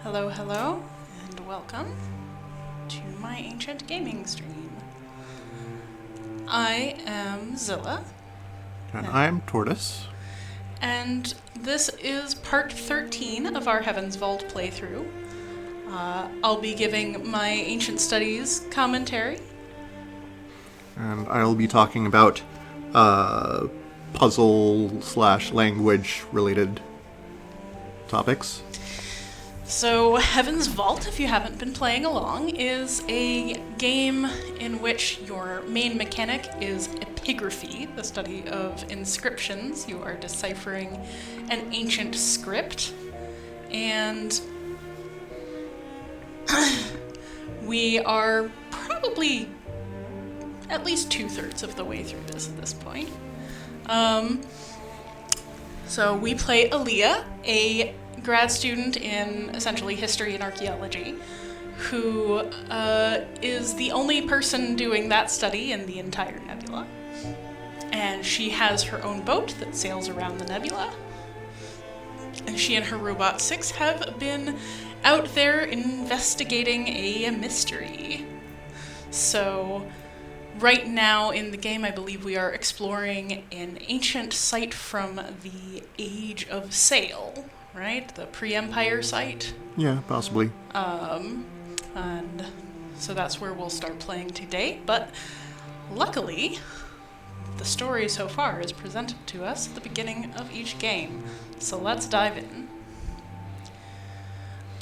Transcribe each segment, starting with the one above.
Hello, hello, and welcome to my ancient gaming stream. I am Zilla, And I'm Tortoise. and this is part 13 of our Heaven's Vault playthrough. I'll be giving my ancient studies commentary. And I'll be talking about puzzle/language related topics. So, Heaven's Vault, if you haven't been playing along, is a game in which your main mechanic is epigraphy, the study of inscriptions. You are deciphering an ancient script, and we are probably at least 2/3 of the way through this at this point. So we play Aaliyah, a grad student in essentially history and archaeology, who is the only person doing that study in the entire nebula. And she has her own boat that sails around the nebula. And she and her robot 6 have been out there investigating a mystery. So right now in the game, I believe we are exploring an ancient site from the Age of Sail, right? The pre-Empire site. Yeah, possibly. And so that's where we'll start playing today. But luckily, the story so far is presented to us at the beginning of each game. So let's dive in.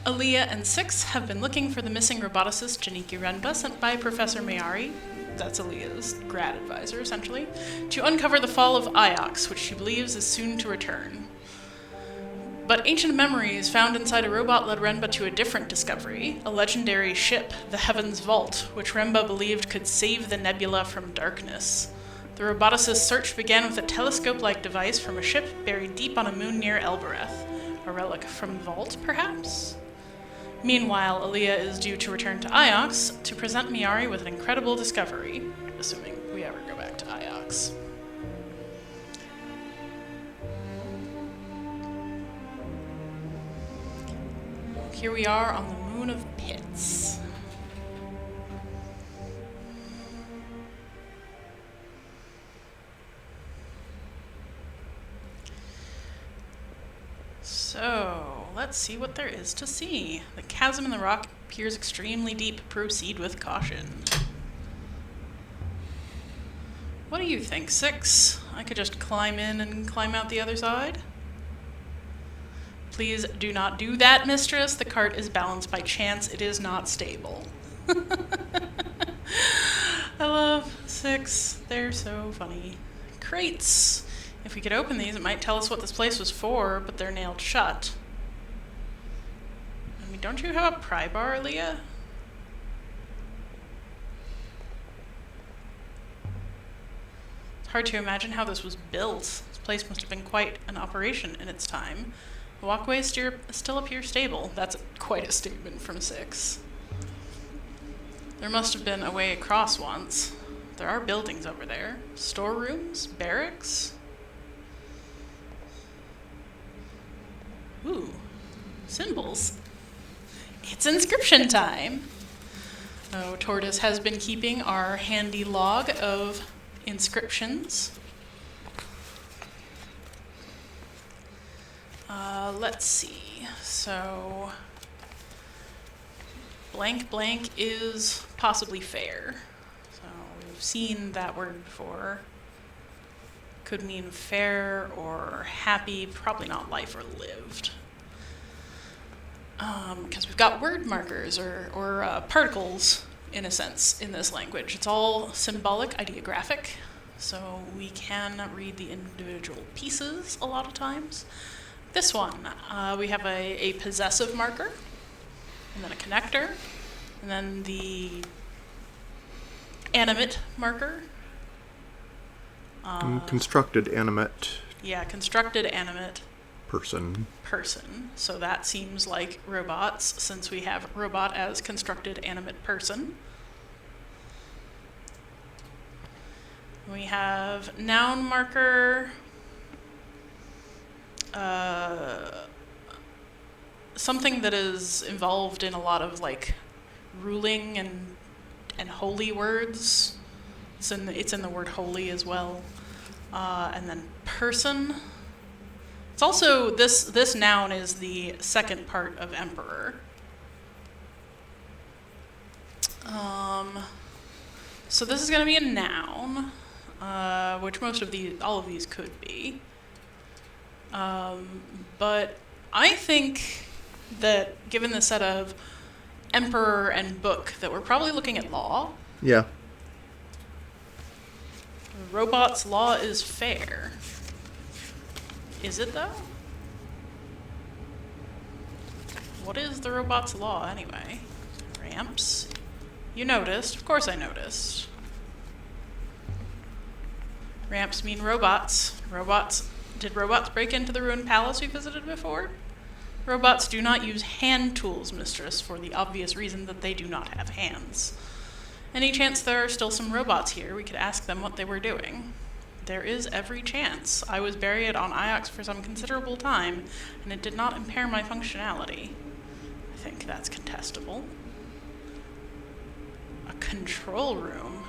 Aaliyah and 6 have been looking for the missing roboticist Janiki Renba sent by Professor Mayari, that's Aaliyah's grad advisor essentially, to uncover the fall of Iox, which she believes is soon to return. But ancient memories found inside a robot led Renba to a different discovery, a legendary ship, the Heaven's Vault, which Renba believed could save the nebula from darkness. The roboticist's search began with a telescope-like device from a ship buried deep on a moon near Elbereth, a relic from the vault, perhaps? Meanwhile, Aaliyah is due to return to Iox to present Mayari with an incredible discovery, assuming we ever go back to Iox. Here we are on the moon of Pits. So, let's see what there is to see. The chasm in the rock appears extremely deep. Proceed with caution. What do you think, 6? I could just climb in and climb out the other side? Please do not do that, mistress. The cart is balanced by chance. It is not stable. I love 6. They're so funny. Crates. If we could open these, it might tell us what this place was for, but they're nailed shut. I mean, don't you have a pry bar, Leah? It's hard to imagine how this was built. This place must have been quite an operation in its time. The walkways still appear stable. That's quite a statement from 6. There must have been a way across once. There are buildings over there. Storerooms? Barracks? Ooh, symbols. It's inscription time. Oh, Tortoise has been keeping our handy log of inscriptions. Let's see. So, blank blank is possibly fair. So, we've seen that word before. Could mean fair or happy, probably not life or lived. Because we've got word markers or particles, in a sense, in this language. It's all symbolic, ideographic, so we can read the individual pieces a lot of times. This one, we have a possessive marker, and then a connector, and then the animate marker. Constructed animate. Yeah, constructed animate Person. So that seems like robots, since we have robot as constructed animate person. We have noun marker, something that is involved in a lot of like ruling and holy words. It's in the word holy as well. And then person. It's also this noun is the second part of emperor. So this is going to be a noun, which all of these could be. But I think that given the set of emperor and book, that we're probably looking at law. Yeah. Robot's law is fair. Is it, though? What is the robot's law, anyway? Ramps. You noticed. Of course I noticed. Ramps mean robots. Did robots break into the ruined palace we visited before? Robots do not use hand tools, mistress, for the obvious reason that they do not have hands. Any chance there are still some robots here, we could ask them what they were doing. There is every chance. I was buried on Iox for some considerable time, and it did not impair my functionality. I think that's contestable. A control room.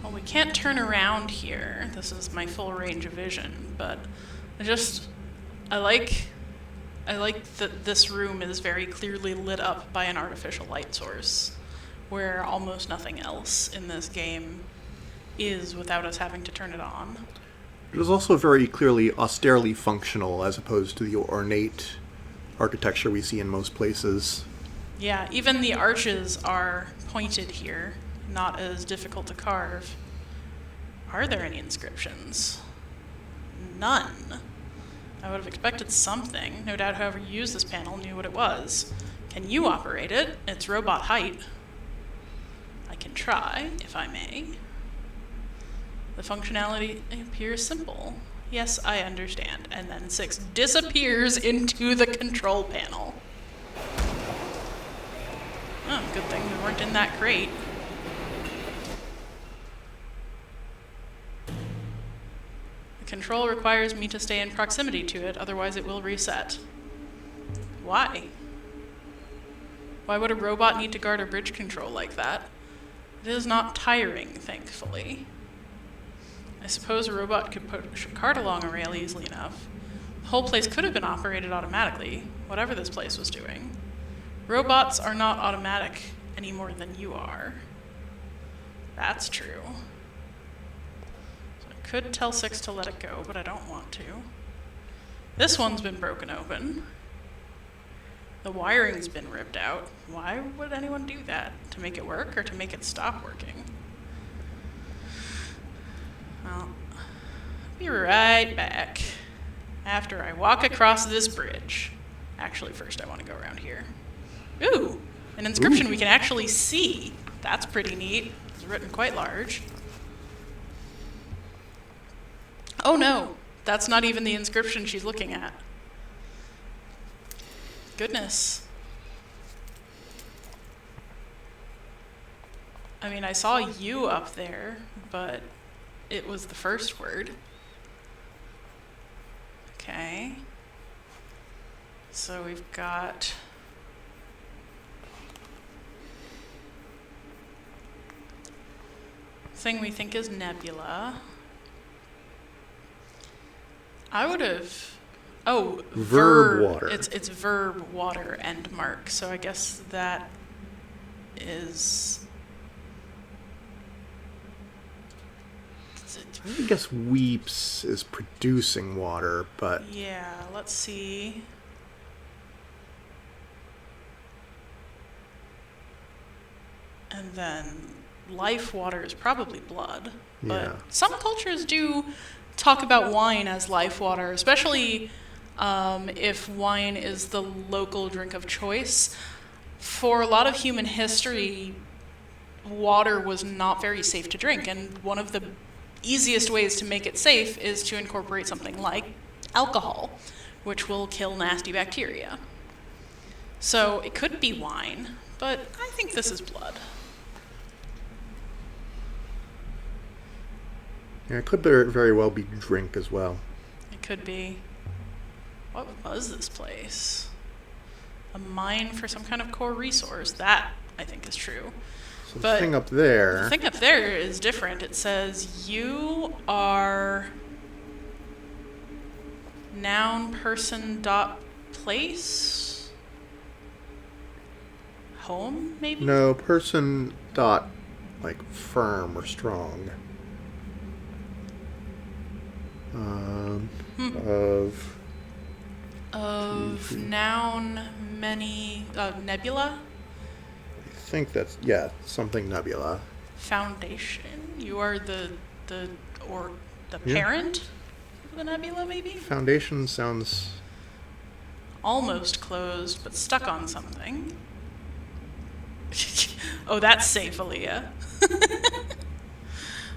Well, we can't turn around here. This is my full range of vision, but I like that this room is very clearly lit up by an artificial light source, where almost nothing else in this game is without us having to turn it on. It is also very clearly austerely functional as opposed to the ornate architecture we see in most places. Yeah, even the arches are pointed here, not as difficult to carve. Are there any inscriptions? None. I would have expected something. No doubt whoever used this panel knew what it was. Can you operate it? It's robot height. I can try, if I may. The functionality appears simple. Yes, I understand. And then 6 disappears into the control panel. Oh, good thing we weren't in that crate. The control requires me to stay in proximity to it, otherwise it will reset. Why? Why would a robot need to guard a bridge control like that? It is not tiring, thankfully. I suppose a robot could push a cart along a rail easily enough. The whole place could have been operated automatically, whatever this place was doing. Robots are not automatic any more than you are. That's true. So I could tell 6 to let it go, but I don't want to. This one's been broken open. The wiring's been ripped out. Why would anyone do that? To make it work or to make it stop working? Well, I'll be right back after I walk across this bridge. Actually, first I want to go around here. Ooh, an inscription we can actually see. That's pretty neat. It's written quite large. Oh no, that's not even the inscription she's looking at. Goodness. I mean, I saw you up there, but it was the first word. Okay. So we've got thing we think is nebula. I would have verb water. It's verb water end mark. So I guess that is I guess weeps is producing water, but yeah, let's see. And then life water is probably blood. But yeah. some cultures do talk about wine as life water, especially if wine is the local drink of choice. For a lot of human history, water was not very safe to drink, and one of the easiest ways to make it safe is to incorporate something like alcohol, which will kill nasty bacteria. So it could be wine, but I think this is blood. Yeah, it could very well be drink as well. It could be. What was this place? A mine for some kind of core resource. That, I think, is true. So But the thing up there... the thing up there is different. It says, you are noun person dot place? Home, maybe? No, person dot, like, firm or strong. Of noun many nebula I think that's, yeah, something nebula. foundation. You are the Yeah. parent of the nebula, maybe? Foundation sounds... Almost closed, but stuck on something. Oh, that's safe, Aaliyah.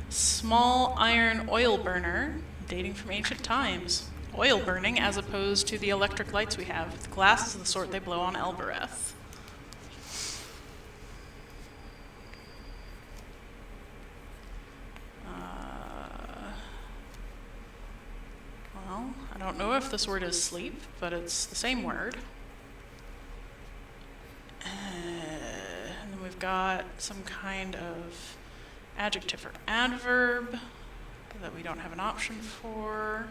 Small iron oil burner, dating from ancient times. Oil burning as opposed to the electric lights we have. The glass is the sort they blow on Elbereth. Well, I don't know if this word is sleep, but it's the same word. And then we've got some kind of adjective or adverb that we don't have an option for.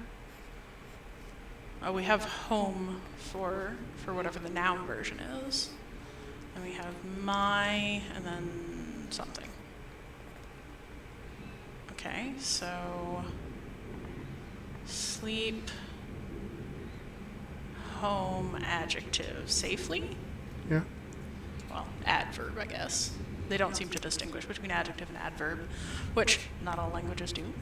Oh, we have home for whatever the noun version is. And we have my, and then something. Okay, so sleep, home, adjective, safely? Yeah. Well, adverb, I guess. They don't seem to distinguish between adjective and adverb, which not all languages do.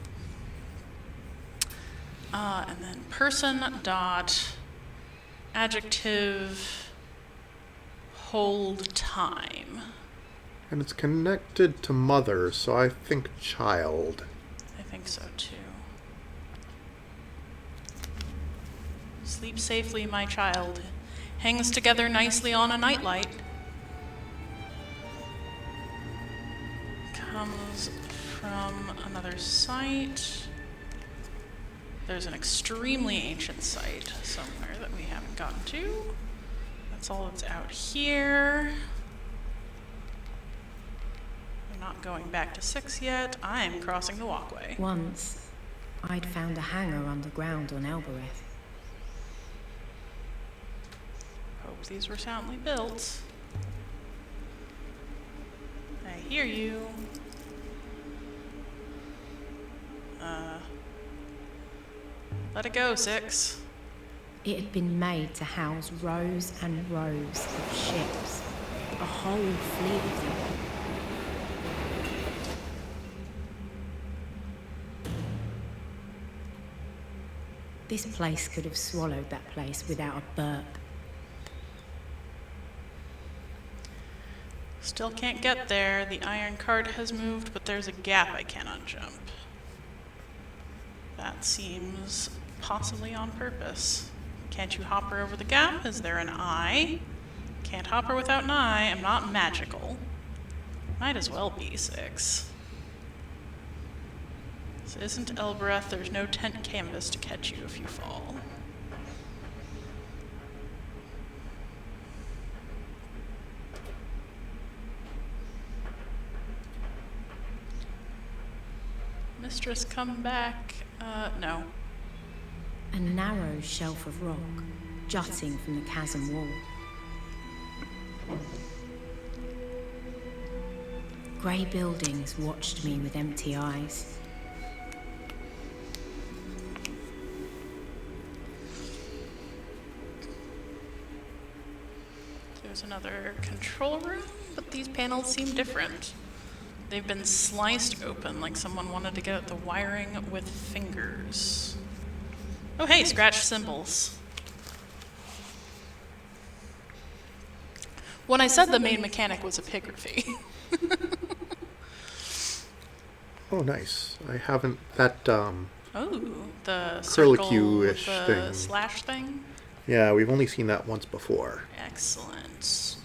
And then person dot adjective hold time. And it's connected to mother, so I think child. I think so too. Sleep safely, my child. Hangs together nicely on a nightlight. Comes from another site. There's an extremely ancient site somewhere that we haven't gotten to. That's all that's out here. We're not going back to 6 yet. I'm crossing the walkway. Once, I'd found a hangar underground on Elbereth. Hope these were soundly built. I hear you. Let it go, 6. It had been made to house rows and rows of ships, a whole fleet of them. This place could have swallowed that place without a burp. Still can't get there. The iron cart has moved, but there's a gap I cannot jump. That seems possibly on purpose. Can't you hop her over the gap? Is there an eye? Can't hop her without an eye. I'm not magical. Might as well be 6. This isn't Elbereth. There's no tent canvas to catch you if you fall. Mistress, come back. No. A narrow shelf of rock, jutting from the chasm wall. Grey buildings watched me with empty eyes. There's another control room, but these panels seem different. They've been sliced open like someone wanted to get at the wiring with fingers. Oh hey, scratch symbols. When I said the main mechanic was epigraphy. Oh, nice. I haven't... That, Oh, the circle, curlicue-ish the thing. slash thing? Yeah, we've only seen that once before. Excellent.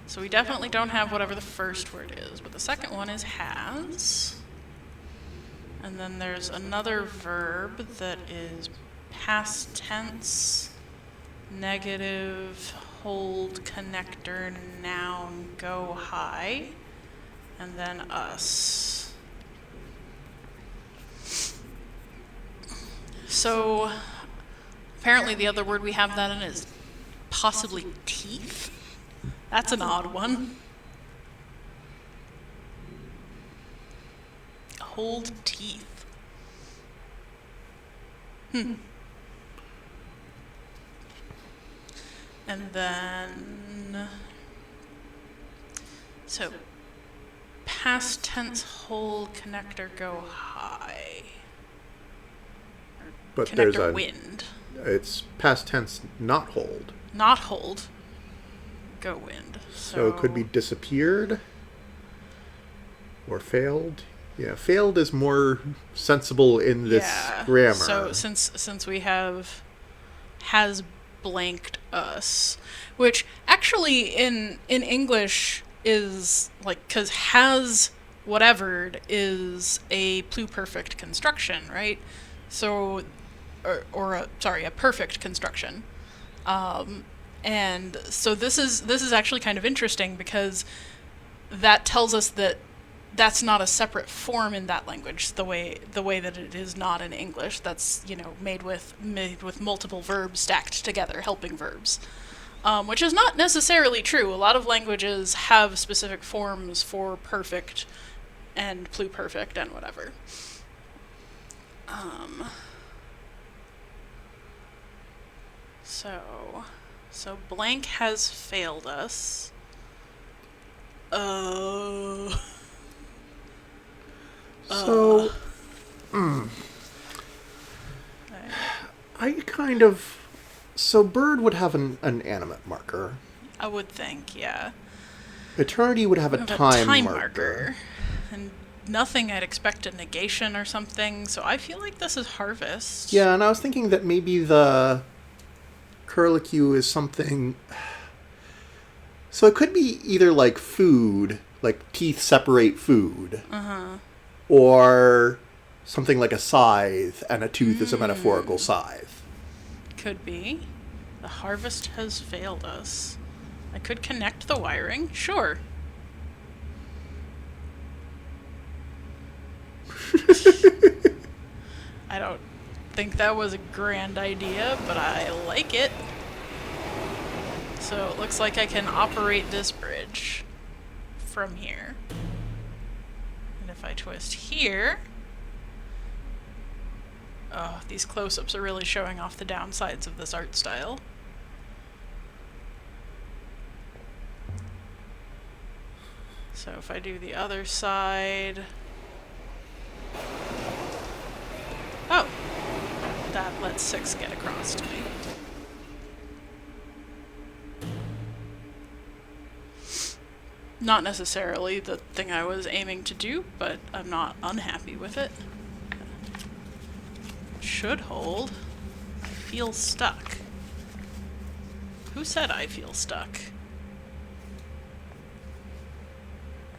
So we definitely don't have whatever the first word is, but the second one is has. And then there's another verb that is past tense, negative, hold, connector, noun, go high, and then us. So apparently the other word we have that in is possibly teeth. That's an odd one. Hold teeth. And then, so past tense hold, connector go high. Or But connector there's a wind. It's past tense, not hold. Not hold, go wind. So it could be disappeared or failed. Yeah, failed is more sensible in this grammar. So since we have has blanked us, which actually in English is like, because has whatevered is a pluperfect construction, right? So or a perfect construction. And so this is actually kind of interesting because that tells us that that's not a separate form in that language, the way that it is not in English. That's, made with multiple verbs stacked together, helping verbs, which is not necessarily true. A lot of languages have specific forms for perfect and pluperfect and whatever. So blank has failed us. So bird would have an animate marker. I would think, yeah. Eternity would have a time marker. And nothing I'd expect a negation or something, so I feel like this is harvest. Yeah, and I was thinking that maybe the curlicue is something... So it could be either like food, like teeth separate food, or something like a scythe, and a tooth is a metaphorical scythe. Could be. The harvest has failed us. I could connect the wiring, sure. I don't think that was a grand idea, but I like it. So it looks like I can operate this bridge from here. And if I twist here... Oh, these close-ups are really showing off the downsides of this art style. So if I do the other side... Oh! That lets 6 get across to me. Not necessarily the thing I was aiming to do, but I'm not unhappy with it. Should hold. I feel stuck. Who said I feel stuck?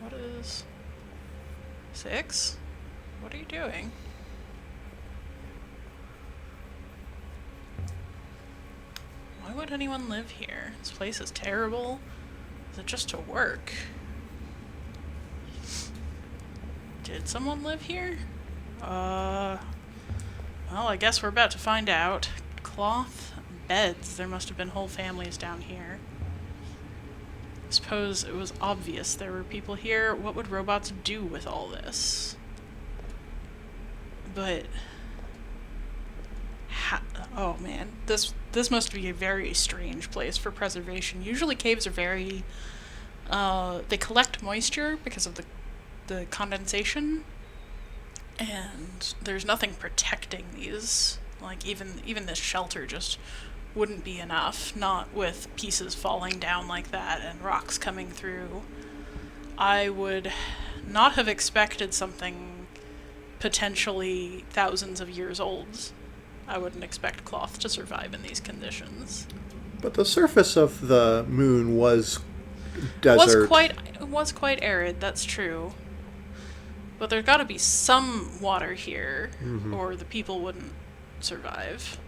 What is... 6? What are you doing? Why would anyone live here? This place is terrible. Is it just to work? Did someone live here? Well, I guess we're about to find out. Cloth, beds. There must have been whole families down here. I suppose it was obvious there were people here. What would robots do with all this? But... oh man, this must be a very strange place for preservation. Usually caves are very... they collect moisture because of the condensation, and there's nothing protecting these. Like, even this shelter just wouldn't be enough, not with pieces falling down like that and rocks coming through. I would not have expected something potentially thousands of years old. I wouldn't expect cloth to survive in these conditions. But the surface of the moon was desert. Was quite arid, that's true. But there's got to be some water here, or the people wouldn't survive.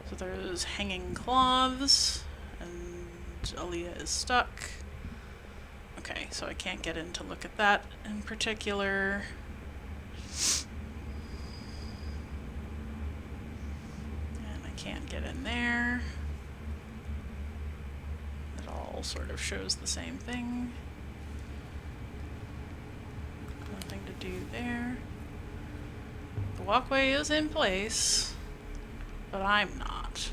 So there's hanging cloths, and Aaliyah is stuck. Okay, so I can't get in to look at that in particular. And I can't get in there. It all sort of shows the same thing. Nothing to do there. The walkway is in place, but I'm not.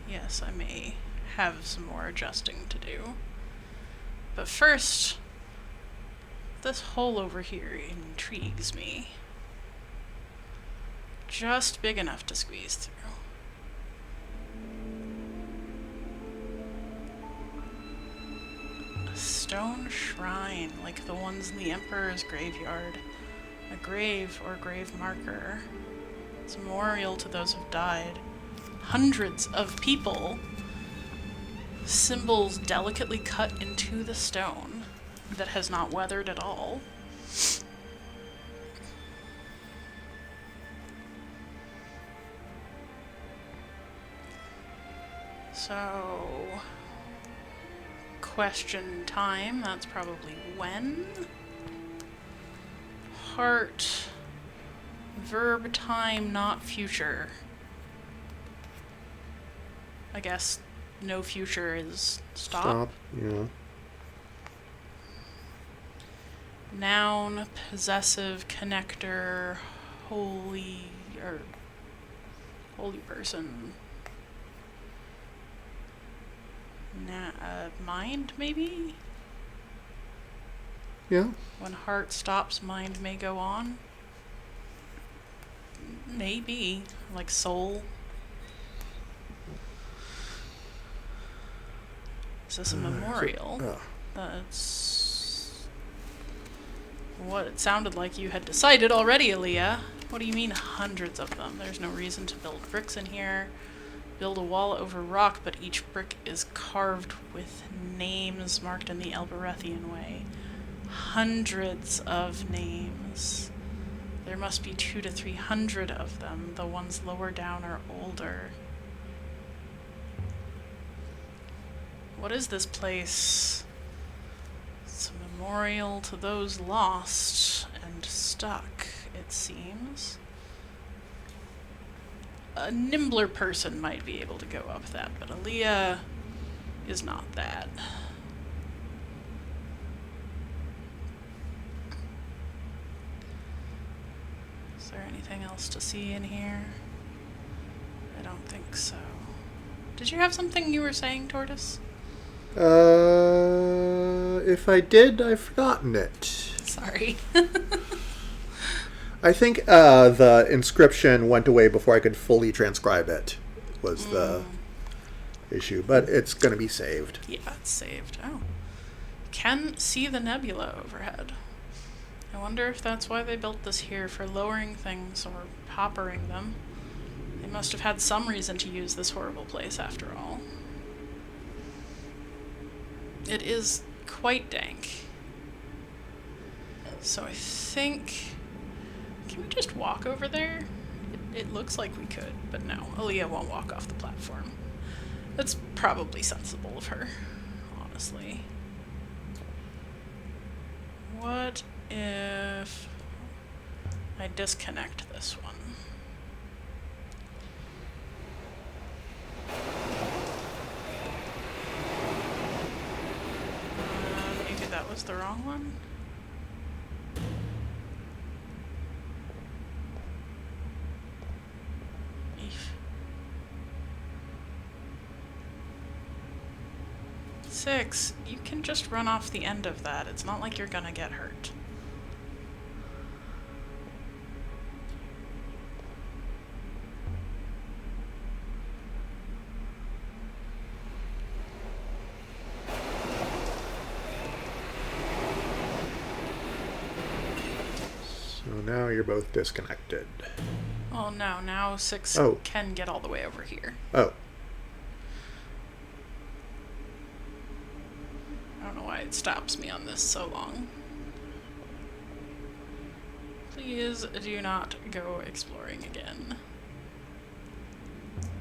Yes, I may have some more adjusting to do. But first, this hole over here intrigues me. Just big enough to squeeze through. A stone shrine, like the ones in the Emperor's graveyard. A grave or grave marker. It's a memorial to those who've died. Hundreds of people. Symbols delicately cut into the stone that has not weathered at all. So, question time, that's probably when. Heart, verb time, not future. I guess no future is stop. Yeah. Noun, possessive, connector, holy person. Mind, maybe? Yeah. When heart stops, mind may go on. Maybe. Like soul. Is this a memorial? That's what it sounded like you had decided already, Aaliyah. What do you mean hundreds of them? There's no reason to build bricks in here. Build a wall over rock, but each brick is carved with names marked in the Elberethian way. Hundreds of names. There must be 200 to 300 of them. The ones lower down are older. What is this place? It's a memorial to those lost and stuck, it seems. A nimbler person might be able to go up that, but Aaliyah is not that. Is there anything else to see in here? I don't think so. Did you have something you were saying, Tortoise? If I did, I've forgotten it. Sorry. I think the inscription went away before I could fully transcribe it, was the issue. But it's going to be saved. Yeah, it's saved. Oh. Can see the nebula overhead. I wonder if that's why they built this here, for lowering things or poppering them. They must have had some reason to use this horrible place after all. It is quite dank. So I think... Can we just walk over there? It looks like we could, but no. Aaliyah won't walk off the platform. That's probably sensible of her, honestly. What if I disconnect this one? Maybe that was the wrong one? Eef. 6, you can just run off the end of that. It's not like you're gonna get hurt. So now you're both disconnected. Oh no, now 6 can get all the way over here. Oh. don't know why it stops me on this so long. Please do not go exploring again.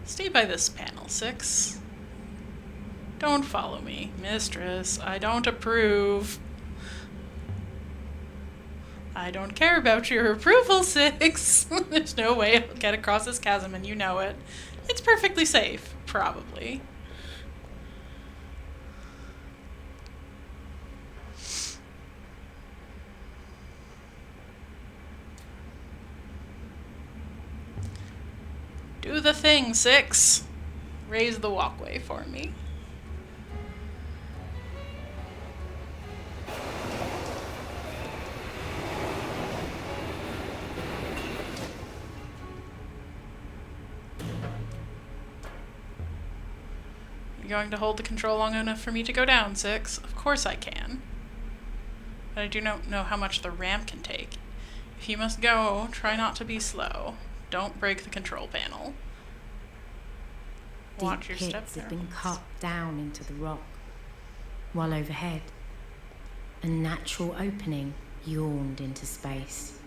Stay by this panel, 6. Don't follow me, mistress. I don't approve. I don't care about your approval, 6. There's no way I'll get across this chasm, and you know it. It's perfectly safe, probably. Do the thing, 6. Raise the walkway for me. You going to hold the control long enough for me to go down, 6? Of course I can. But I do not know how much the ramp can take. If you must go, try not to be slow. Don't break the control panel. Watch your Deep step pits there. had been cut down into the rock, while overhead, a natural opening yawned into space.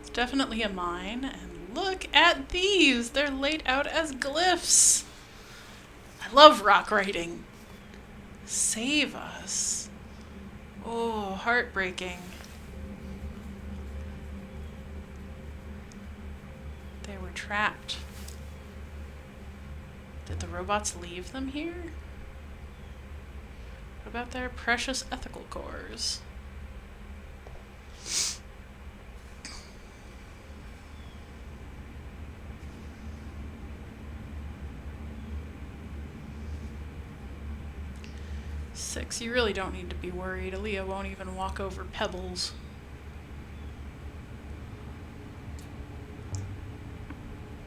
It's definitely a mine, and look at these! They're laid out as glyphs! I love rock writing. Save us. Oh, heartbreaking. They were trapped. Did the robots leave them here? What about their precious ethical cores? Six, you really don't need to be worried. Aaliyah won't even walk over pebbles.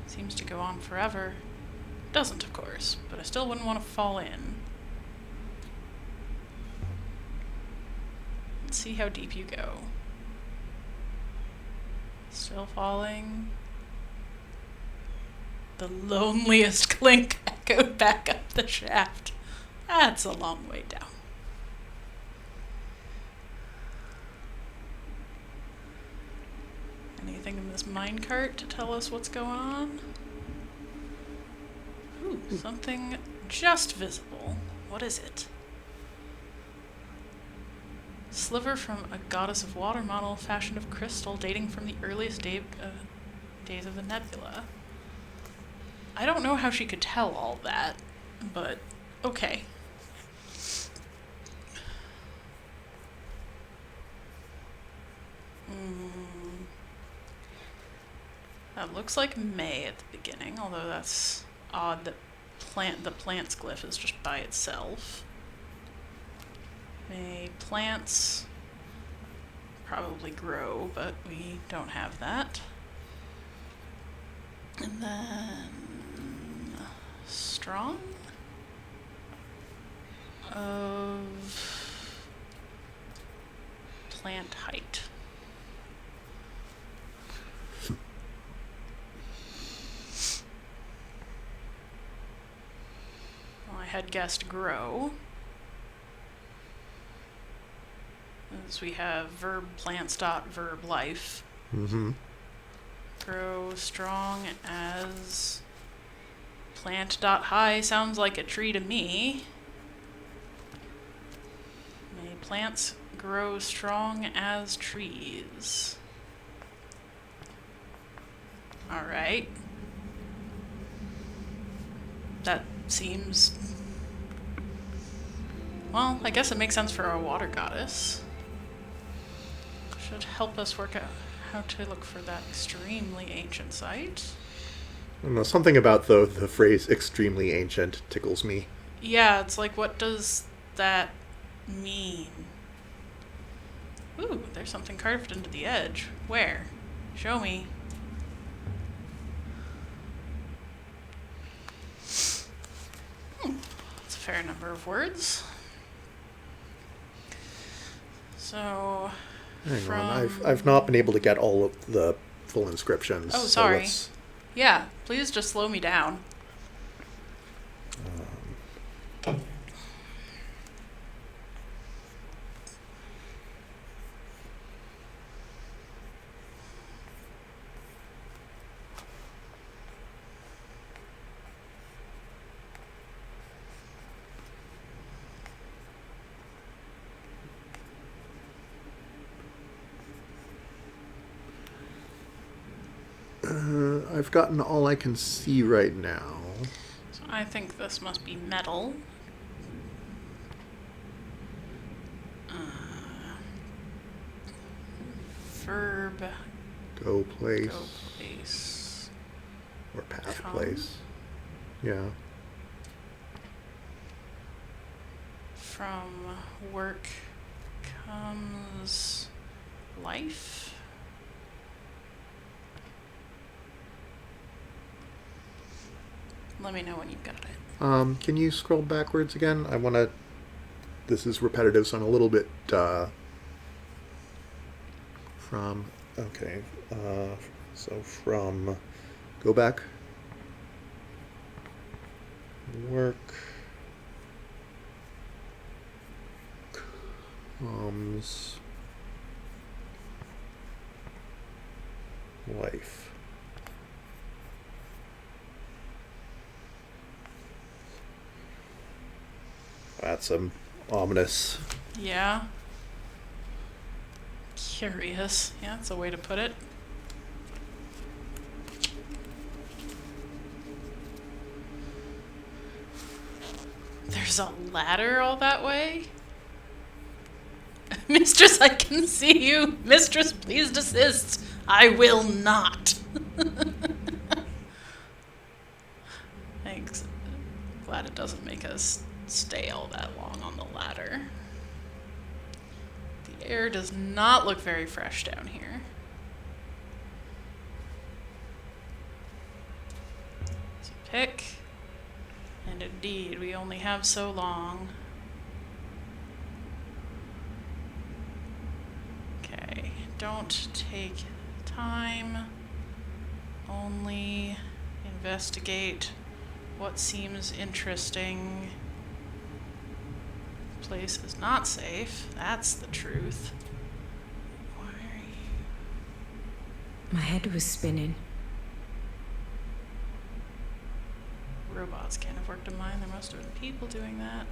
Seems to go on forever. Doesn't, of course, but I still wouldn't want to fall in. Let's see how deep you go. Still falling. The loneliest clink echoed back up the shaft. That's a long way down. Anything in this minecart to tell us what's going on? Ooh, something just visible. What is it? Sliver from a goddess of water model fashioned of crystal dating from the earliest days of the nebula. I don't know how she could tell all that, but okay. That looks like May at the beginning, although that's odd that the plant's glyph is just by itself. May plants probably grow, but we don't have that. And then strong of plant height. Well, I had guessed grow. As we have verb plants dot verb life. Mm-hmm. Grow strong as plant dot high sounds like a tree to me. May plants grow strong as trees. Alright. That seems... well, I guess it makes sense for a water goddess. Should help us work out how to look for that extremely ancient site. I don't know, something about the phrase extremely ancient tickles me. Yeah, it's like, what does that mean? Ooh, there's something carved into the edge. Where? Show me. That's a fair number of words. So... Hang on, I've not been able to get all of the full inscriptions. Oh, sorry. Yeah, please just slow me down. I've gotten all I can see right now. So I think this must be metal. Verb. Go place. Go place. Or path Come. place. Yeah. From work comes life. Let me know when you've got it. Can you scroll backwards again? I want to... This is repetitive, so I'm a little bit... from... Okay. So from... Go back. Work... comes... life. That's ominous. Yeah. Curious. Yeah, that's a way to put it. There's a ladder all that way? Mistress, I can see you. Mistress, please desist. I will not. Thanks. Glad it doesn't make us stay all that long on the ladder. The air does not look very fresh down here. So pick. And indeed, we only have so long. Okay, don't take time. Only investigate what seems interesting. Place is not safe. That's the truth. Why are you? My head was spinning. Robots can't have worked a mine. There must have been people doing that.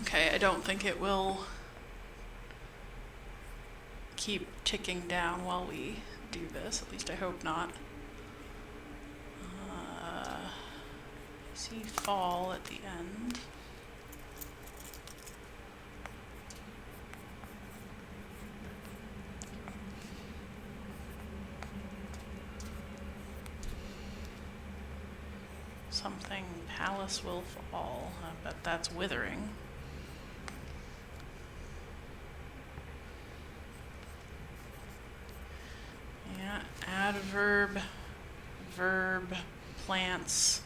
Okay, I don't think it will keep ticking down while we do this. At least I hope not. See fall at the end. Something palace will fall. I bet that's withering. Yeah, adverb, verb, plants,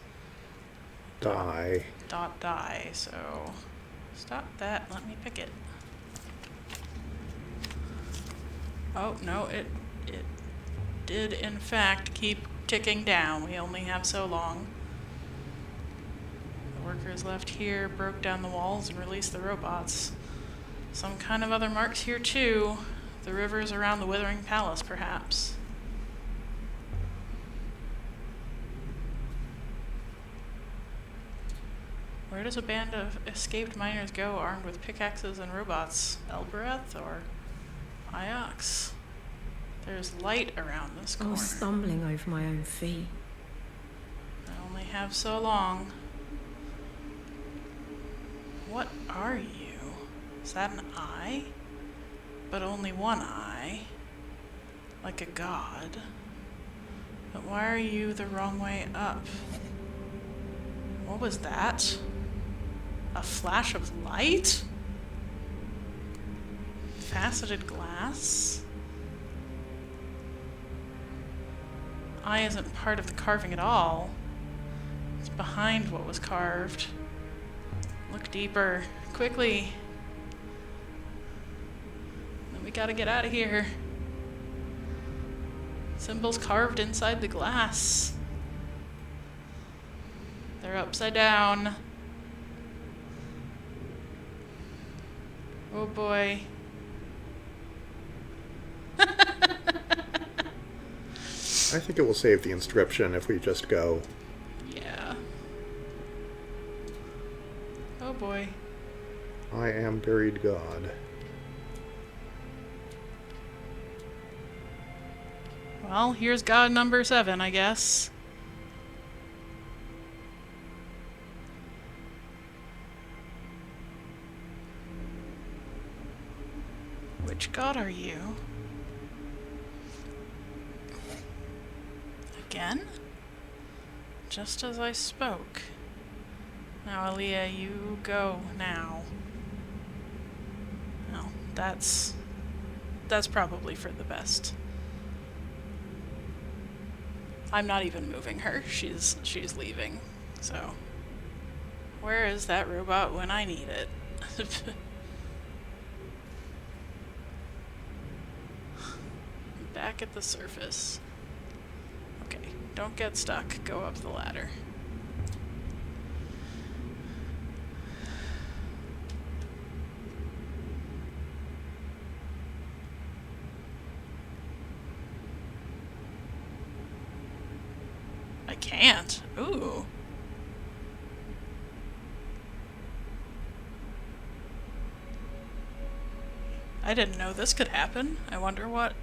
Die. dot die. So stop that. Let me pick it. Oh no, it did in fact keep ticking down. We only have so long. The workers left here, broke down the walls, and released the robots. Some kind of other marks here too. The rivers around the Withering Palace, perhaps. Where does a band of escaped miners go armed with pickaxes and robots? Elbereth or Iox? There's light around this I corner. was stumbling over my own feet. I only have so long. What are you? Is that an eye? But only one eye. Like a god. But why are you the wrong way up? What was that? A flash of light? Faceted glass? Eye isn't part of the carving at all. It's behind what was carved. Look deeper. Quickly. Then we gotta get out of here. Symbols carved inside the glass. They're upside down. Oh boy. I think it will save the inscription if we just go. Yeah. Oh boy. I am buried God. Well, here's God number 7, I guess. Which God are you? Again? Just as I spoke. Now, Aaliyah, you go now. Oh, that's probably for the best. I'm not even moving her. She's leaving. So, where is that robot when I need it? Back at the surface. Okay, don't get stuck. Go up the ladder. I can't. Ooh. I didn't know this could happen. I wonder what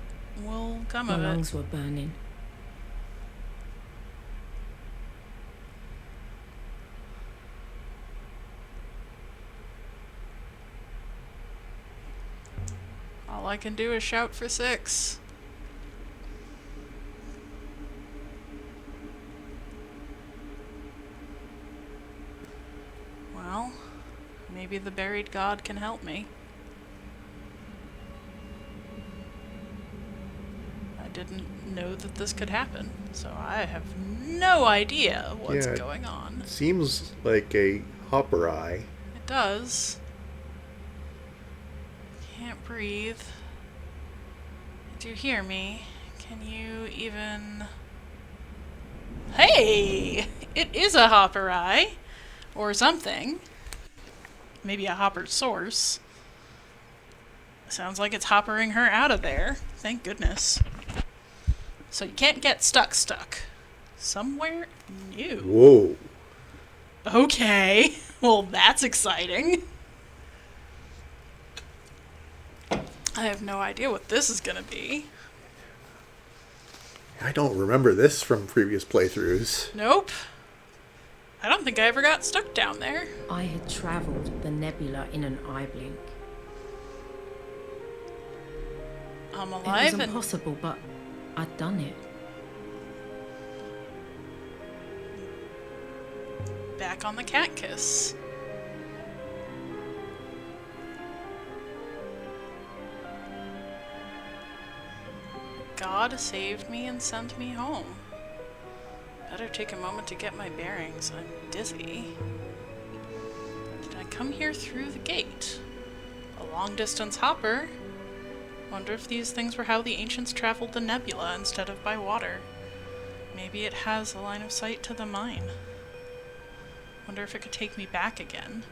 will come My of it. lungs were burning. All I can do is shout for 6. Well, maybe the buried god can help me. I didn't know that this could happen, so I have no idea what's Yeah, going on. Seems like a hopper eye. It does. Can't breathe. Do you hear me? Can you even... Hey! It is a hopper eye! Or something. Maybe a hopper source. Sounds like it's hoppering her out of there. Thank goodness. So you can't get stuck. Somewhere new. Whoa. Okay. Well, that's exciting. I have no idea what this is gonna be. I don't remember this from previous playthroughs. Nope. I don't think I ever got stuck down there. I had travelled the nebula in an eye blink. I'm It was alive and impossible, but I'd done it. back on the cat kiss. God saved me and sent me home. Better take a moment to get my bearings. I'm dizzy. Did I come here through the gate? A long-distance hopper? Wonder if these things were how the ancients traveled the nebula instead of by water. Maybe it has a line of sight to the mine. Wonder if it could take me back again.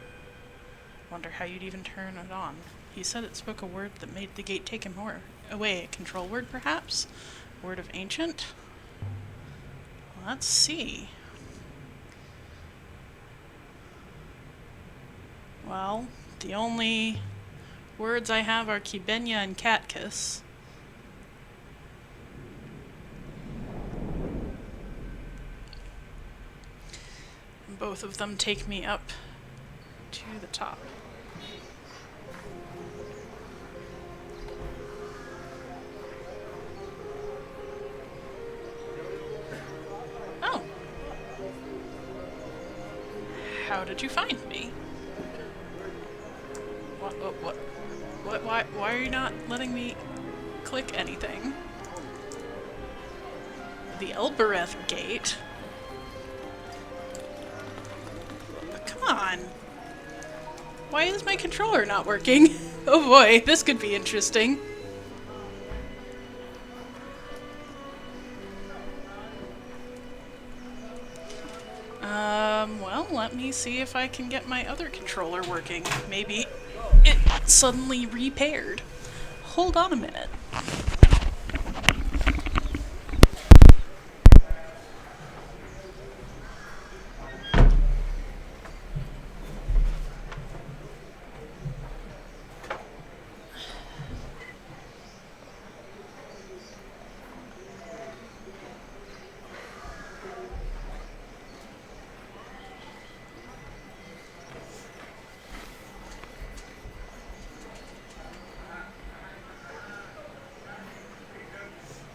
Wonder how you'd even turn it on. He said it spoke a word that made the gate take him away. A control word, perhaps? Word of ancient? Let's see. Well, the only words I have are Kibenya and cat kiss. Both of them take me up to the top. Oh. How did you find me? Why are you not letting me click anything? The Elbereth gate? Come on. Why is my controller not working? Oh boy, this could be interesting. Well, let me see if I can get my other controller working. Maybe it suddenly repaired. Hold on a minute.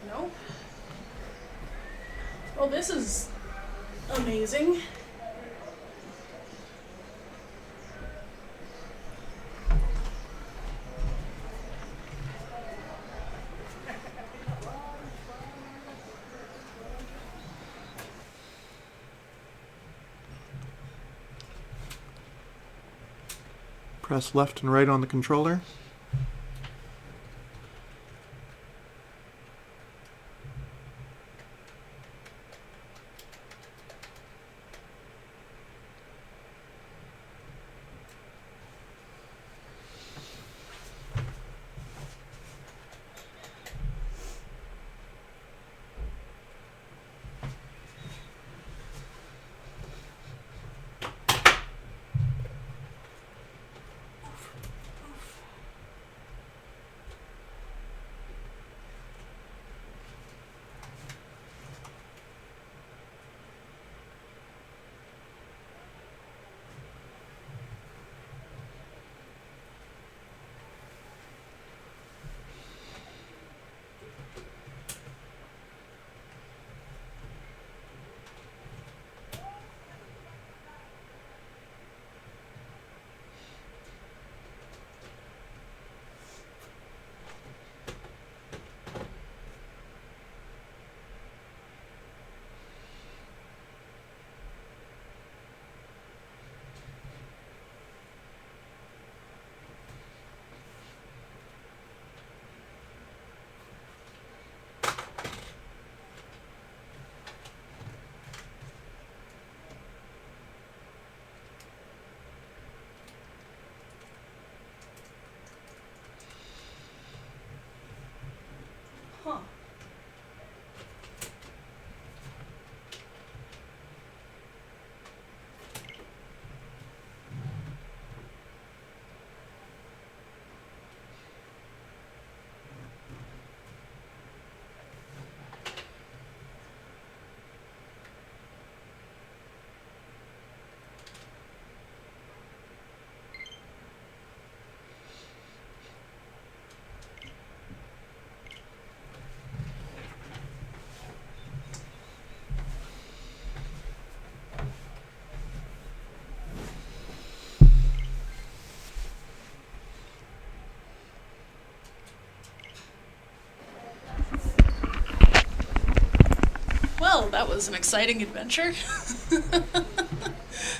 No. Well, this is amazing. Press left and right on the controller. Huh. Well, that was an exciting adventure.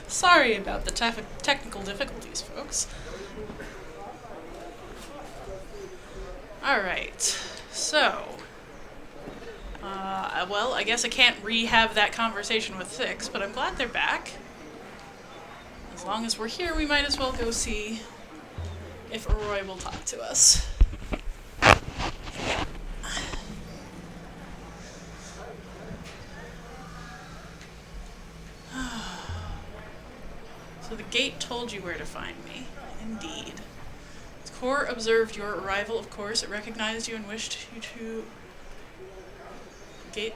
Sorry about the technical difficulties, folks. Alright, so... well, I guess I can't re-have that conversation with Six, but I'm glad they're back. As long as we're here, we might as well go see if Roy will talk to us. So the gate told you where to find me. Indeed. The Corps observed your arrival, of course. It recognized you and wished you to... Gate...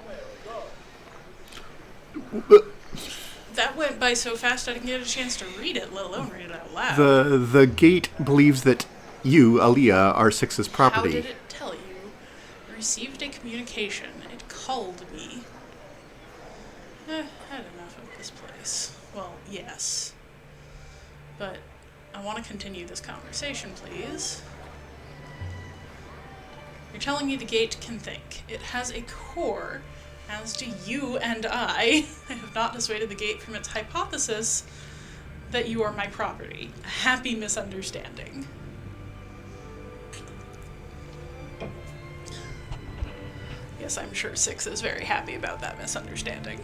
That went by so fast I didn't get a chance to read it, let alone read it out loud. The gate believes that you, Aaliyah, are Six's property. How did it tell you? I received a communication. It called me. Had enough of this place. Well, yes. But I want to continue this conversation, please. You're telling me the gate can think. It has a core, as do you and I. I have not dissuaded the gate from its hypothesis that you are my property. A happy misunderstanding. Yes, I'm sure Six is very happy about that misunderstanding.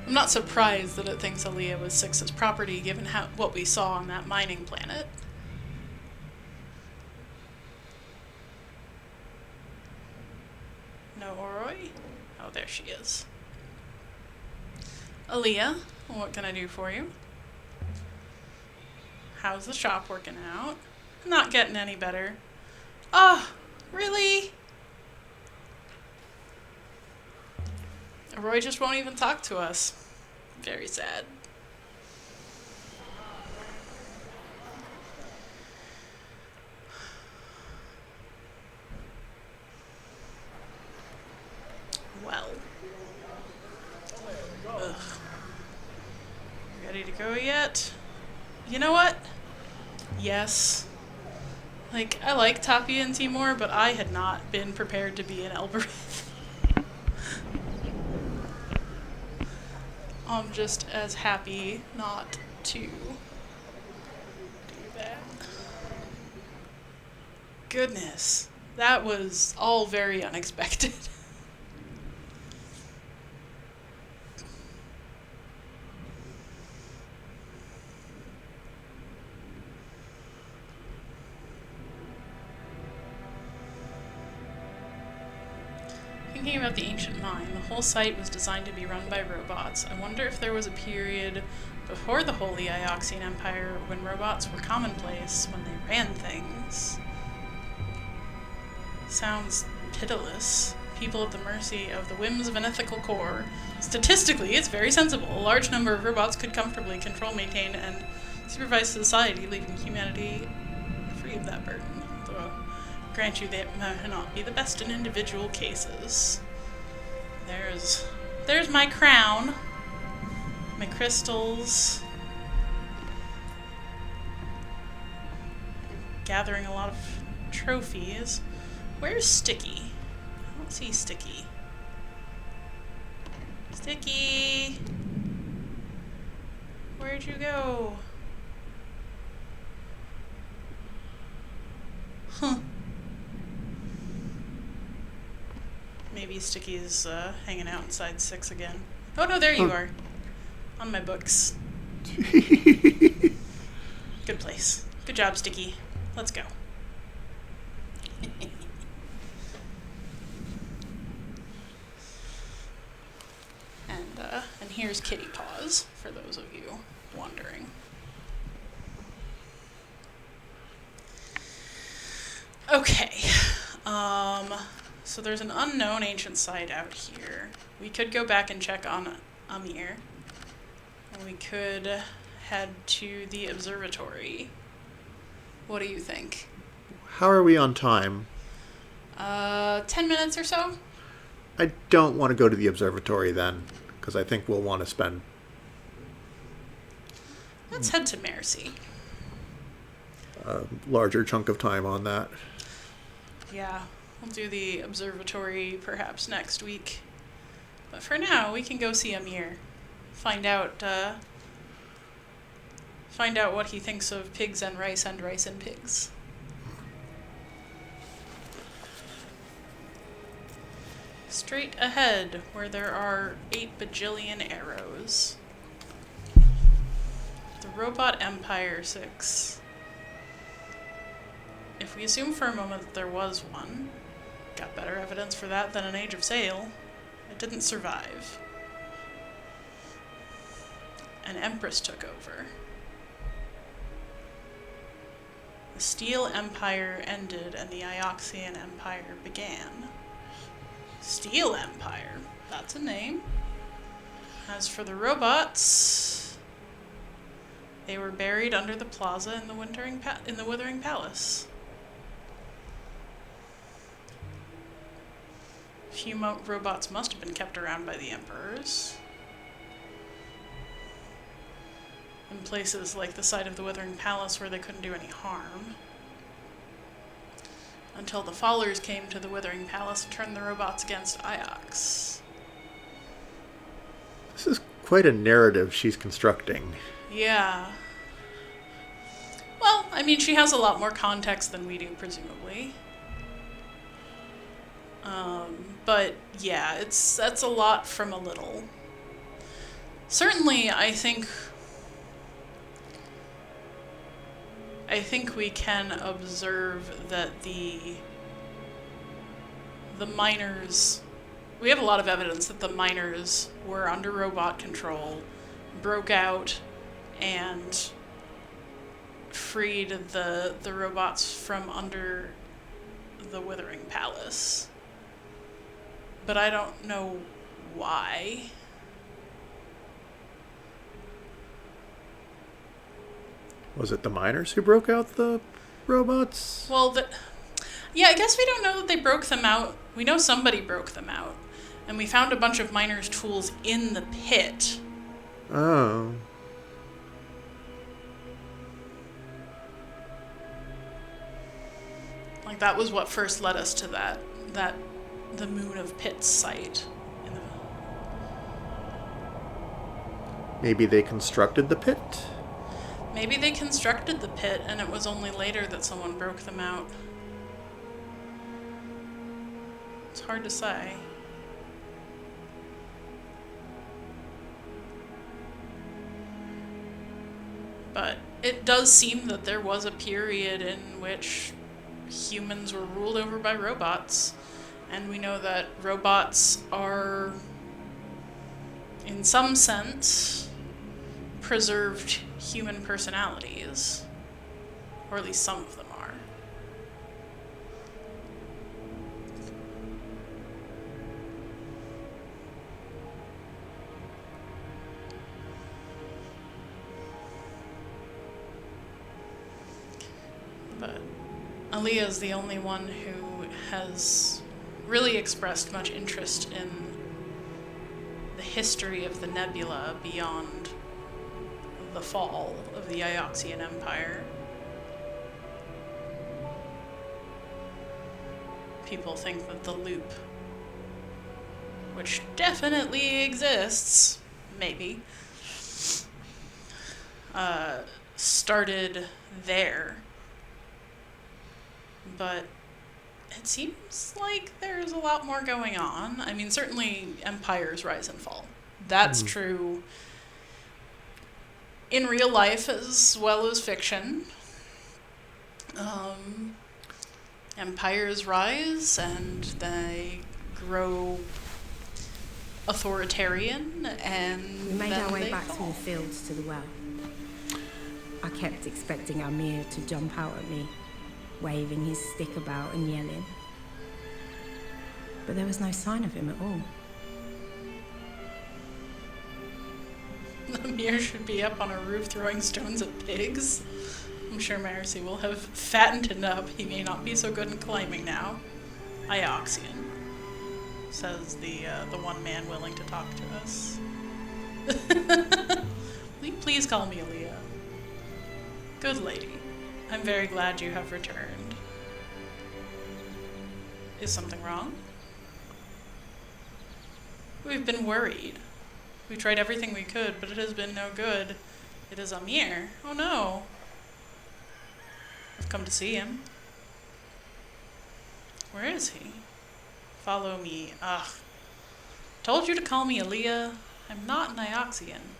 I'm not surprised that it thinks Aaliyah was Six's property, given what we saw on that mining planet. No Oroi? Oh, there she is. Aaliyah, what can I do for you? How's the shop working out? Not getting any better. Ah, really? Roy just won't even talk to us. Very sad. Well. Ugh. Ready to go yet? You know what? Yes. Like, I like Tapia and Timur, but I had not been prepared to be an Elbereth. I'm just as happy not to do that. Goodness, that was all very unexpected. Thinking about the ancient mine, the whole site was designed to be run by robots. I wonder if there was a period before the Holy Ioxian Empire when robots were commonplace, when they ran things. Sounds pitiless. People at the mercy of the whims of an ethical core. Statistically, it's very sensible. A large number of robots could comfortably control, maintain, and supervise society, leaving humanity free of that burden. Though, grant you, they may not be the best in individual cases. There's my crown. My crystals. Gathering a lot of trophies. Where's Sticky? I don't see Sticky. Sticky! Where'd you go? Huh. Maybe Sticky's hanging out inside 6 again. Oh no, there you are. On my books. Good place. Good job, Sticky. Let's go. And here's Kitty Paws, for those of you wondering. Okay. So there's an unknown ancient site out here. We could go back and check on Amir. And we could head to the observatory. What do you think? How are we on time? 10 minutes or so? I don't want to go to the observatory then, because I think we'll want to spend... Let's head to Mercy. a larger chunk of time on that. Yeah, we'll do the observatory perhaps next week. But for now, we can go see Amir. Find out what he thinks of pigs and rice and pigs. Straight ahead, where there are 8 bajillion arrows. The Robot Empire 6. If we assume for a moment that there was one, got better evidence for that than an Age of Sail, it didn't survive. An Empress took over. The Steel Empire ended and the Ioxian Empire began. Steel Empire, that's a name. As for the robots, they were buried under the plaza in the Withering Palace. A few robots must have been kept around by the emperors. In places like the site of the Withering Palace where they couldn't do any harm. Until the Fallers came to the Withering Palace and turned the robots against Iox. This is quite a narrative she's constructing. Yeah. Well, I mean, she has a lot more context than we do, presumably. But yeah, that's a lot from a little. Certainly, I think we can observe that the miners... We have a lot of evidence that the miners were under robot control, broke out, and freed the robots from under the Withering Palace. But I don't know why. Was it the miners who broke out the robots? Well, yeah, I guess we don't know that they broke them out. We know somebody broke them out. And we found a bunch of miners' tools in the pit. Oh. Like, that was what first led us to the Moon of Pits site. Maybe they constructed the pit? Maybe they constructed the pit, and it was only later that someone broke them out. It's hard to say. But it does seem that there was a period in which humans were ruled over by robots. And we know that robots are, in some sense, preserved human personalities. Or at least some of them are. But Aaliyah's the only one who has really expressed much interest in the history of the nebula beyond the fall of the Ioxian Empire. People think that the loop, which definitely exists, maybe, started there. But it seems like there's a lot more going on. I mean, certainly empires rise and fall. That's true in real life as well as fiction. Empires rise and they grow authoritarian, and We made then our way they back fall. through the fields to the well. I kept expecting Amir to jump out at me, waving his stick about and yelling. But there was no sign of him at all. Amir should be up on a roof throwing stones at pigs. I'm sure Marcy will have fattened him up. He may not be so good in climbing now. Ioxian, says the one man willing to talk to us. Will you please call me Aaliyah? Good lady. I'm very glad you have returned. Is something wrong? We've been worried. We tried everything we could, but it has been no good. It is Amir. Oh no. I've come to see him. Where is he? Follow me. Ugh. Told you to call me Aaliyah. I'm not an Ioxian.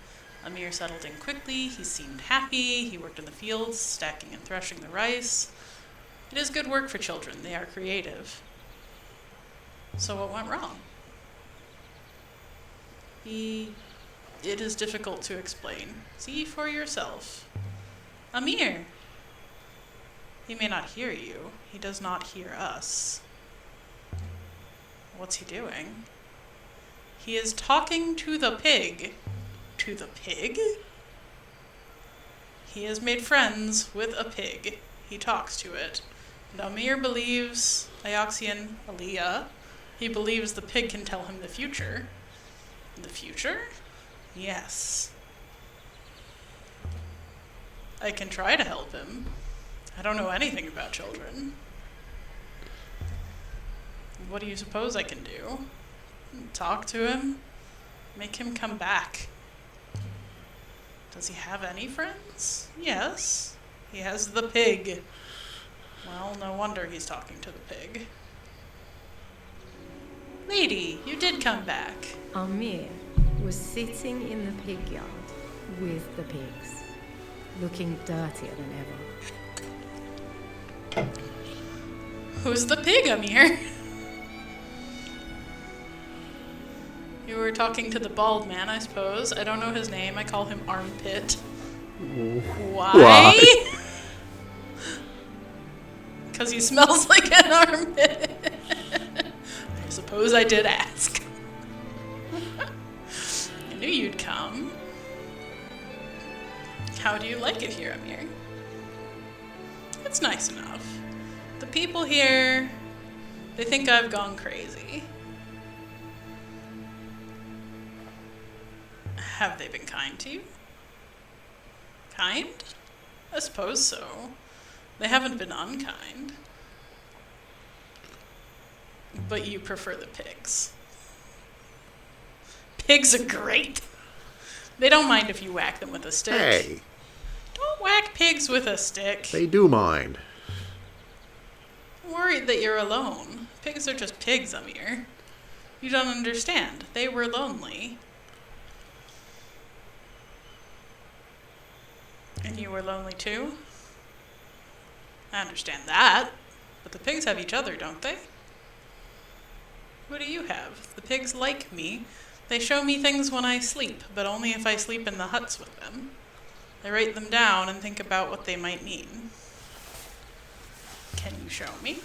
Amir settled in quickly. He seemed happy. He worked in the fields, stacking and threshing the rice. It is good work for children. They are creative. So what went wrong? It is difficult to explain. See for yourself. Amir! He may not hear you. He does not hear us. What's he doing? He is talking to the pig. To the pig? He has made friends with a pig. He talks to it. And Amir believes, Ioxian Aaliyah, he believes the pig can tell him the future. The future? Yes. I can try to help him. I don't know anything about children. What do you suppose I can do? Talk to him? Make him come back. Does he have any friends? Yes. He has the pig. Well, no wonder he's talking to the pig. Lady, you did come back. Amir, was sitting in the pig yard with the pigs, looking dirtier than ever. Who's the pig, Amir? You were talking to the bald man, I suppose. I don't know his name. I call him Armpit. Why? Because he smells like an armpit. I suppose I did ask. I knew you'd come. How do you like it here, Amir? It's nice enough. The people here, they think I've gone crazy. Have they been kind to you? Kind? I suppose so. They haven't been unkind. But you prefer the pigs. Pigs are great. They don't mind if you whack them with a stick. Hey, Don't whack pigs with a stick. they do mind. I'm worried that you're alone. Pigs are just pigs, Amir. You don't understand. They were lonely. And you were lonely too? I understand that. But the pigs have each other, don't they? What do you have? The pigs like me. They show me things when I sleep, but only if I sleep in the huts with them. I write them down and think about what they might mean. Can you show me?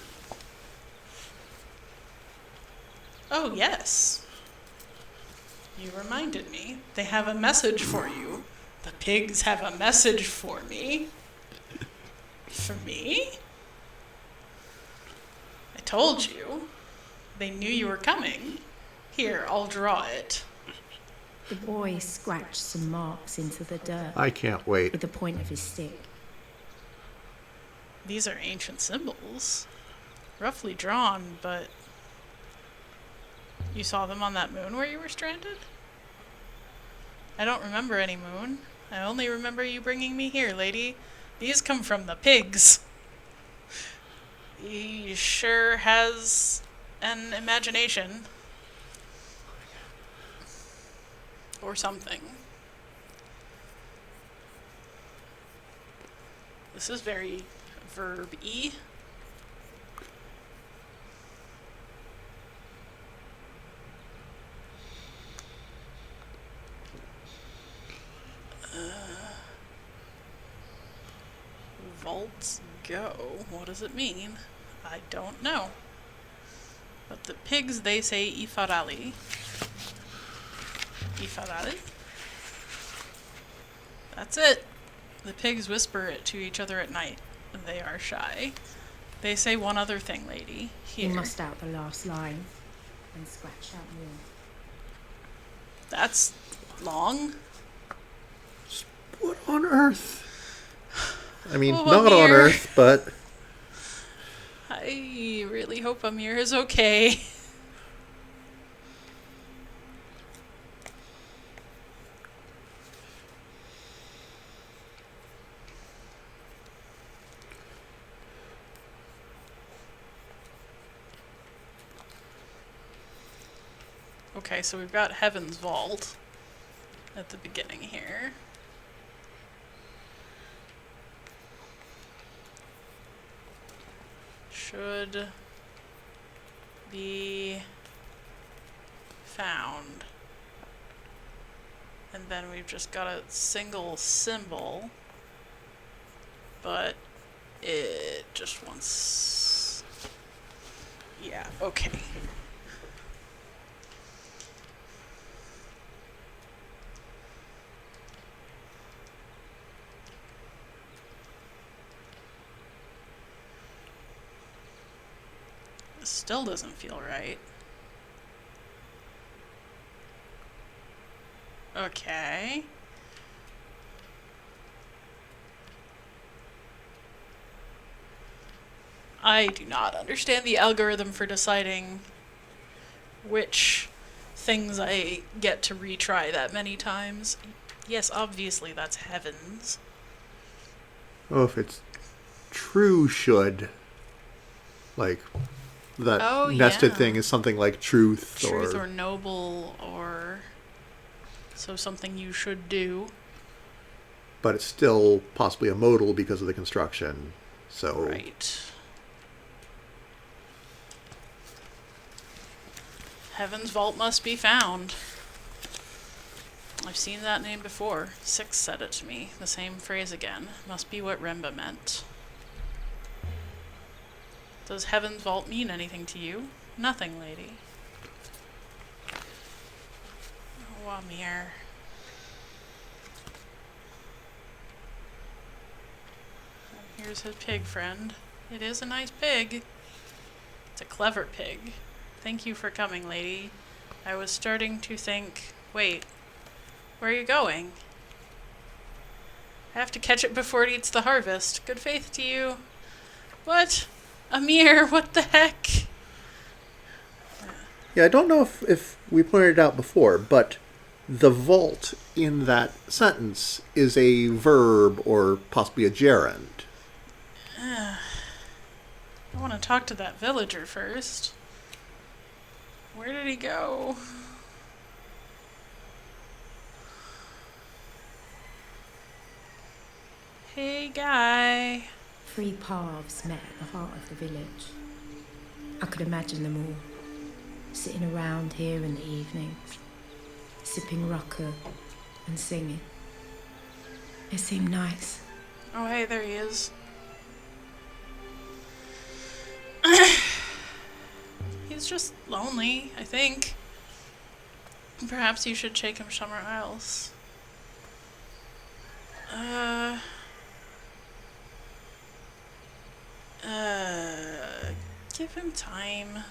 Oh, yes. You reminded me. They have a message for you. The pigs have a message for me. For me? I told you. They knew you were coming. Here, I'll draw it. The boy scratched some marks into the dirt I can't wait. with the point of his stick. These are ancient symbols. Roughly drawn, but... You saw them on that moon where you were stranded? I don't remember any moon. I only remember you bringing me here, lady. These come from the pigs. He sure has an imagination. Or something. This is very verb-y. Vaults go. What does it mean? I don't know. But the pigs, they say Ifarali. Ifarali? That's it. The pigs whisper it to each other at night. They are shy. They say one other thing, lady. He Here. mussed out the last line and scratched out more. That's long. What on earth? I mean, Oh, not on Amir. earth, but I really hope Amir is okay. Okay, so we've got Heaven's Vault at the beginning here. Should be found. And then we've just got a single symbol, but it just wants... Yeah, okay. This still doesn't feel right. Okay. I do not understand the algorithm for deciding which things I get to retry that many times. Yes, obviously that's Heavens. oh, if it's true should, like that Oh, nested yeah. thing is something like truth, Truth or noble or... So something you should do. But it's still possibly a modal because of the construction. So Right. Heaven's Vault must be found. I've seen that name before. Six said it to me. The same phrase again. Must be what Remba meant. Does Heaven's Vault mean anything to you? Nothing, lady. Oh, Amir. Here's his pig friend. It is a nice pig. It's a clever pig. Thank you for coming, lady. I was starting to think, wait, where are you going? I have to catch it before it eats the harvest. Good faith to you. What? Amir, what the heck? yeah, I don't know if we pointed it out before, but the vault in that sentence is a verb or possibly a gerund. I want to talk to that villager first. Where did he go? Hey, guy. 3 paths met at the heart of the village. I could imagine them all, sitting around here in the evenings, sipping rucker and singing. It seemed nice. Oh, hey, there he is. He's just lonely, I think. Perhaps you should take him somewhere else. Give him time.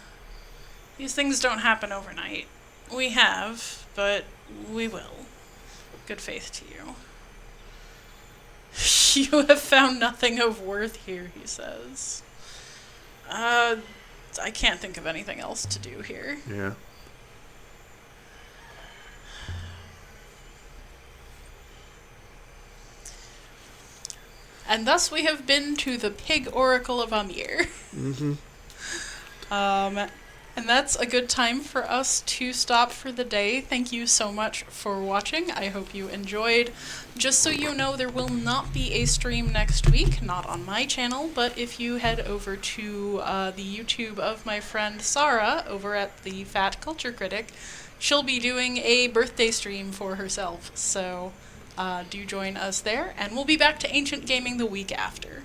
These things don't happen overnight. We have, but we will. Good faith to you. You have found nothing of worth here, he says. I can't think of anything else to do here. Yeah. And thus we have been to the Pig Oracle of Amir. Mm-hmm. And that's a good time for us to stop for the day. Thank you so much for watching. I hope you enjoyed. Just so you know, there will not be a stream next week, not on my channel, but if you head over to the YouTube of my friend Sarah over at the Fat Culture Critic, she'll be doing a birthday stream for herself. So do join us there, and we'll be back to Ancient Gaming the week after.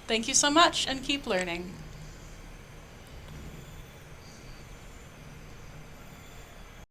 Thank you so much, and keep learning.